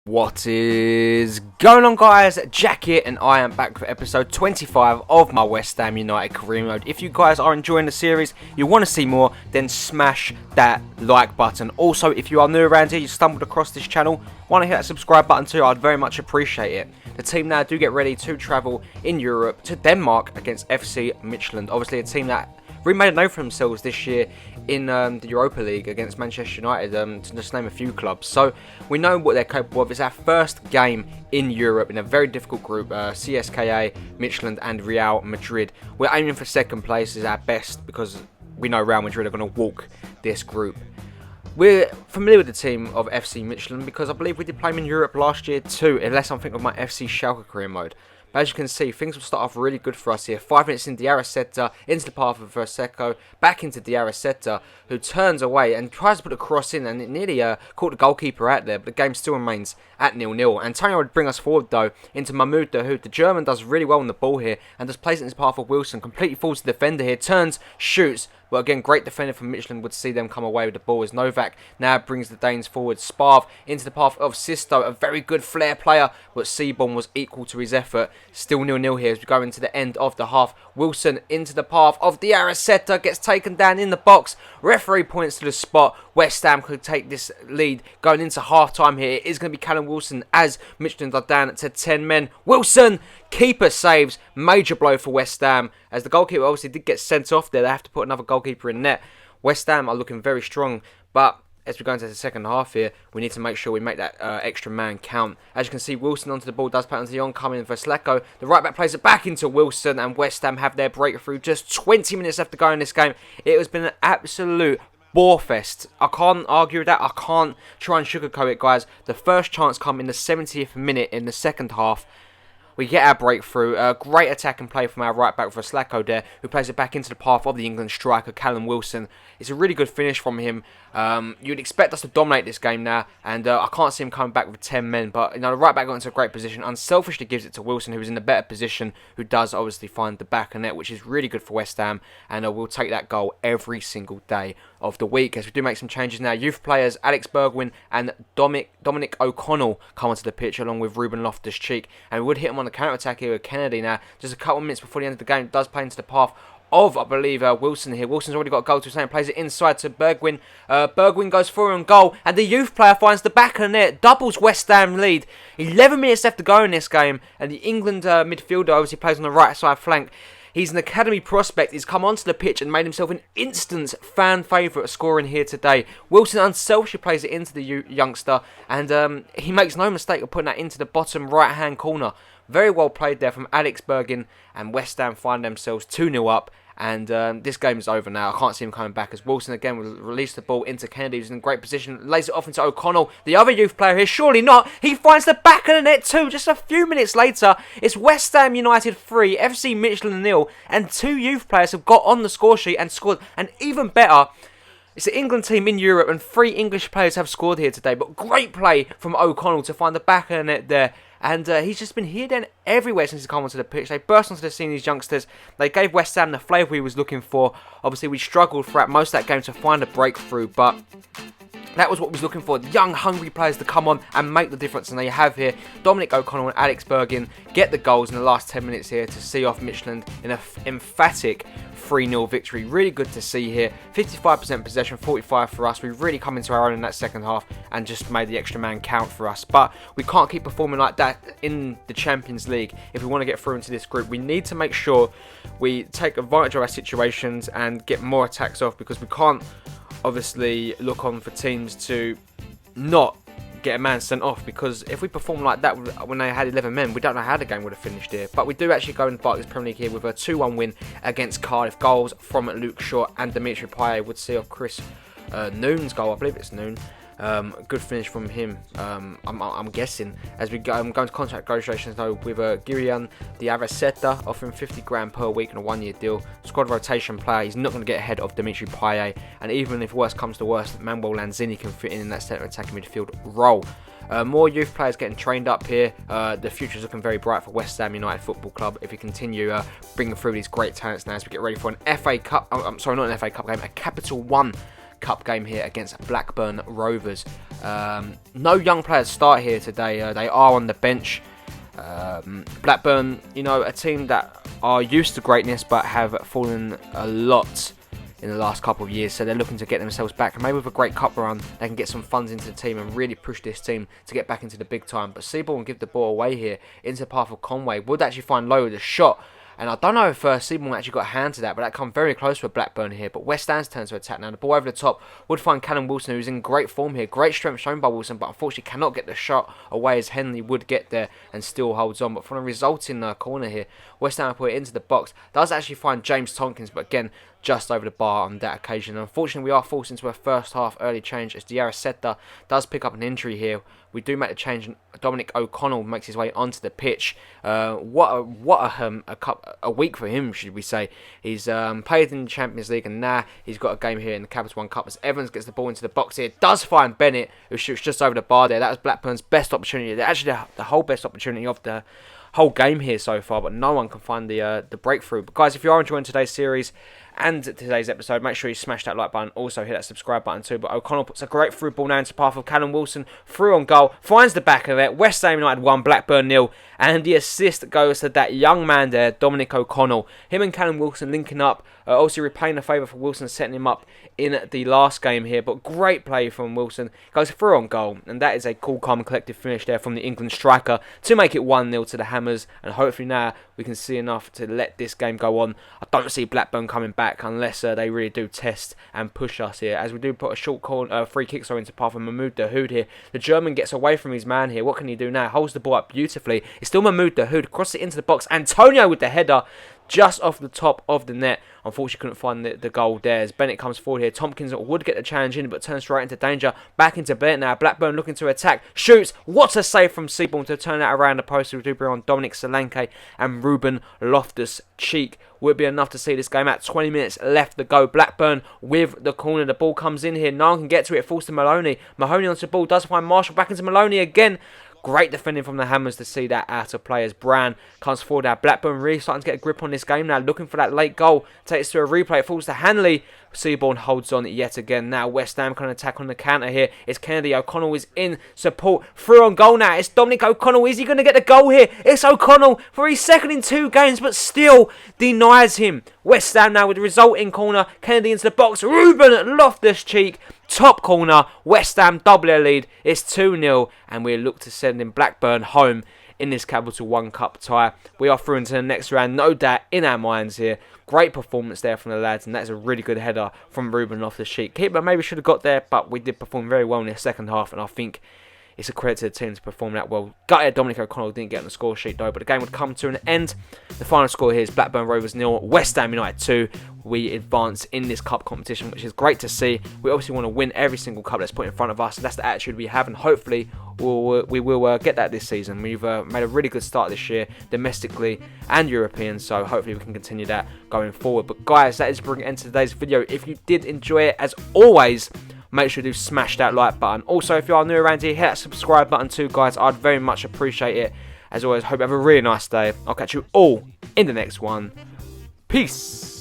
What is going on, guys? Jack here, and I am back for episode 25 of my West Ham United career mode. If you guys are enjoying the series, you want to see more, then smash that like button. Also, if you are new around here, you stumbled across this channel, want to hit that subscribe button too, I'd very much appreciate it. The team now do get ready to travel in Europe to Denmark against FC Midtjylland. Obviously, a team that really made a name for themselves this year in the Europa League against Manchester United, to just name a few clubs. So we know what they're capable of. It's our first game in Europe in a very difficult group, CSKA, Midtjylland and Real Madrid. We're aiming for second place as our best because we know Real Madrid are going to walk this group. We're familiar with the team of FC Midtjylland because I believe we did play them in Europe last year too, unless I'm thinking of my FC Schalke career mode. But as you can see, things will start off really good for us here. 5 minutes in, Diarra into the path of Verseco, back into Diarra, who turns away and tries to put a cross in, and it nearly caught the goalkeeper out there, but the game still remains at 0-0. Antonio would bring us forward though into Mahmoud Dahoud. The German does really well on the ball here and just plays it in his path of Wilson. Completely falls to the defender here, turns, shoots. But again, great defender from Midtjylland would see them come away with the ball as Novak now brings the Danes forward. Sparv into the path of Sisto, a very good flair player, but Seaborn was equal to his effort. Still 0-0 here as we go into the end of the half. Wilson into the path of Diarra, gets taken down in the box. Referee points to the spot. West Ham could take this lead going into half-time here. It is going to be Callum Wilson as Midtjylland are down to 10 men. Wilson, keeper saves. Major blow for West Ham as the goalkeeper obviously did get sent off there. They have to put another goalkeeper in net. West Ham are looking very strong, but as we go into the second half here, we need to make sure we make that extra man count. As you can see, Wilson onto the ball, does play onto the oncoming Verslacko. The right back plays it back into Wilson, and West Ham have their breakthrough. Just 20 minutes left to go in this game. It has been an absolute borefest. I can't argue with that. I can't try and sugarcoat it, guys. The first chance come in the 70th minute in the second half. We get our breakthrough. Great attack and play from our right back Verslacko there, who plays it back into the path of the England striker, Callum Wilson. It's a really good finish from him. You'd expect us to dominate this game now, and I can't see him coming back with 10 men, but the right back got into a great position. Unselfishly gives it to Wilson, who's in a better position, who does obviously find the back of net, which is really good for West Ham, and we'll take that goal every single day of the week. As we do make some changes now, youth players Alex Bergwijn and Dominic O'Connell come onto the pitch along with Ruben Loftus-Cheek, and we would hit him on the counter-attack here with Kennedy now. Just a couple of minutes before the end of the game, does play into the path of, I believe, Wilson here. Wilson's already got a goal to his name, plays it inside to Bergwijn. Bergwijn goes through on goal, and the youth player finds the back of the net, doubles West Ham lead. 11 minutes left to go in this game, and the England midfielder obviously plays on the right side flank. He's an academy prospect. He's come onto the pitch and made himself an instant fan favourite scoring here today. Wilson unselfishly plays it into the youngster, and he makes no mistake of putting that into the bottom right-hand corner. Very well played there from Alex Bergwijn, and West Ham find themselves 2-0 up, and this game is over now. I can't see him coming back as Wilson again will release the ball into Kennedy, who's in a great position, lays it off into O'Connell, the other youth player here, surely not. He finds the back of the net too. Just a few minutes later, it's West Ham United 3, FC Midtjylland 0, and 2 youth players have got on the score sheet and scored, and even better, it's the England team in Europe, and 3 English players have scored here today. But great play from O'Connell to find the back of the net there. And he's just been here then everywhere since he's come onto the pitch. They burst onto the scene, these youngsters. They gave West Ham the flavour he was looking for. Obviously, we struggled throughout most of that game to find a breakthrough, but that was what we was looking for. Young, hungry players to come on and make the difference. And there you have here Dominic O'Connell and Alex Bergwijn get the goals in the last 10 minutes here to see off Midtjylland in an emphatic 3-0 victory. Really good to see here. 55% possession, 45% for us. We've really come into our own in that second half and just made the extra man count for us. But we can't keep performing like that in the Champions League if we want to get through into this group. We need to make sure we take advantage of our situations and get more attacks off, because we can't obviously look on for teams to not get a man sent off, because if we perform like that when they had 11 men, we don't know how the game would have finished here. But we do actually go in the Barclays Premier League here with a 2-1 win against Cardiff. Goals from Luke Shaw and Dimitri Payet would see off Chris Noon's goal. I believe it's Noon. Good finish from him, I'm guessing. As we go, I'm going to contract negotiations though with Girian Diarra, offering 50 grand per week on a 1-year deal. Squad rotation player. He's not going to get ahead of Dimitri Payet, and even if worse comes to worse, Manuel Lanzini can fit in that centre attacking midfield role. More youth players getting trained up here. The future's looking very bright for West Ham United Football Club if we continue bringing through these great talents now as we get ready for an FA Cup. Sorry, not an FA Cup game, a Capital One cup game here against Blackburn Rovers. No young players start here today. They are on the bench. Blackburn, a team that are used to greatness but have fallen a lot in the last couple of years, so they're looking to get themselves back, and maybe with a great cup run they can get some funds into the team and really push this team to get back into the big time. But Seabourn give the ball away here into the path of Conway, would actually find Lowe with a shot, and I don't know if Seabourn actually got a hand to that, but that come very close for Blackburn here. But West Ham's turn to attack now. The ball over the top would find Callum Wilson, who's in great form here. Great strength shown by Wilson, but unfortunately cannot get the shot away as Henley would get there and still holds on. But from a resulting corner here, West Ham put it into the box. Does actually find James Tompkins, but again, just over the bar on that occasion. And unfortunately, we are forced into a first half early change as Diarra does pick up an injury here. We do make the change, and Dominic O'Connell makes his way onto the pitch. What a week for him, should we say. He's played in the Champions League, and now he's got a game here in the Capital One Cup as Evans gets the ball into the box here. Does find Bennett, who shoots just over the bar there. That was Blackburn's best opportunity. Actually, the whole best opportunity of the whole game here so far, but no one can find the breakthrough. But guys, if you are enjoying today's series and today's episode, make sure you smash that like button. Also hit that subscribe button too. But O'Connell puts a great through ball now into the path of Callum Wilson, through on goal, finds the back of it. West Ham United 1, Blackburn 0, and the assist goes to that young man there, Dominic O'Connell. Him and Callum Wilson linking up, also repaying a favour for Wilson, setting him up in the last game here. But great play from Wilson, goes through on goal, and that is a cool, calm and collective finish there from the England striker to make it 1-0 to the Hammers. And hopefully now we can see enough to let this game go on. I don't see Blackburn coming back unless they really do test and push us here, as we do put a short corner, free kick into path of Mahmoud Dahoud here. The German gets away from his man here. What can he do now? Holds the ball up beautifully. It's still Mahmoud Dahoud, crosses it into the box. Antonio with the header just off the top of the net. Unfortunately couldn't find the goal there as Bennett comes forward here. Tompkins would get the challenge in, but turns right into danger. Back into Bennett now. Blackburn looking to attack. Shoots. What a save from Seabourn to turn that around the post. We do bring on Dominic Solanke and Ruben Loftus-Cheek. Would be enough to see this game out. 20 minutes left to go. Blackburn with the corner. The ball comes in here. No one can get to it. Falls to Maloney. Mahoney onto the ball. Does find Marshall. Back into Maloney again. Great defending from the Hammers to see that out of play as Brown comes forward now. Blackburn really starting to get a grip on this game now, looking for that late goal. Takes to a replay. It falls to Hanley. Seabourn holds on yet again. Now West Ham can attack on the counter here. It's Kennedy. O'Connell is in support. Through on goal now. It's Dominic O'Connell. Is he going to get the goal here? It's O'Connell for his second in 2 games, but still denies him. West Ham now with the resulting corner. Kennedy into the box. Ruben Loftus-Cheek. Top corner. West Ham double their lead. It's 2-0, and we look to sending Blackburn home in this Capital One Cup tie. We are through into the next round, no doubt in our minds here. Great performance there from the lads, and that's a really good header from Ruben Loftus-Cheek. Keeper maybe should have got there, but we did perform very well in the second half, and I think it's a credit to the team to perform that well. Gutted Dominic O'Connell didn't get on the score sheet though, but the game would come to an end. The final score here is Blackburn Rovers 0, West Ham United 2. We advance in this cup competition, which is great to see. We obviously want to win every single cup that's put in front of us. That's the attitude we have, and hopefully we will get that this season. We've made a really good start this year, domestically and European, so hopefully we can continue that going forward. But guys, that is bringing an end to today's video. If you did enjoy it, as always, make sure to smash that like button. Also, if you are new around here, hit that subscribe button too, guys. I'd very much appreciate it. As always, hope you have a really nice day. I'll catch you all in the next one. Peace.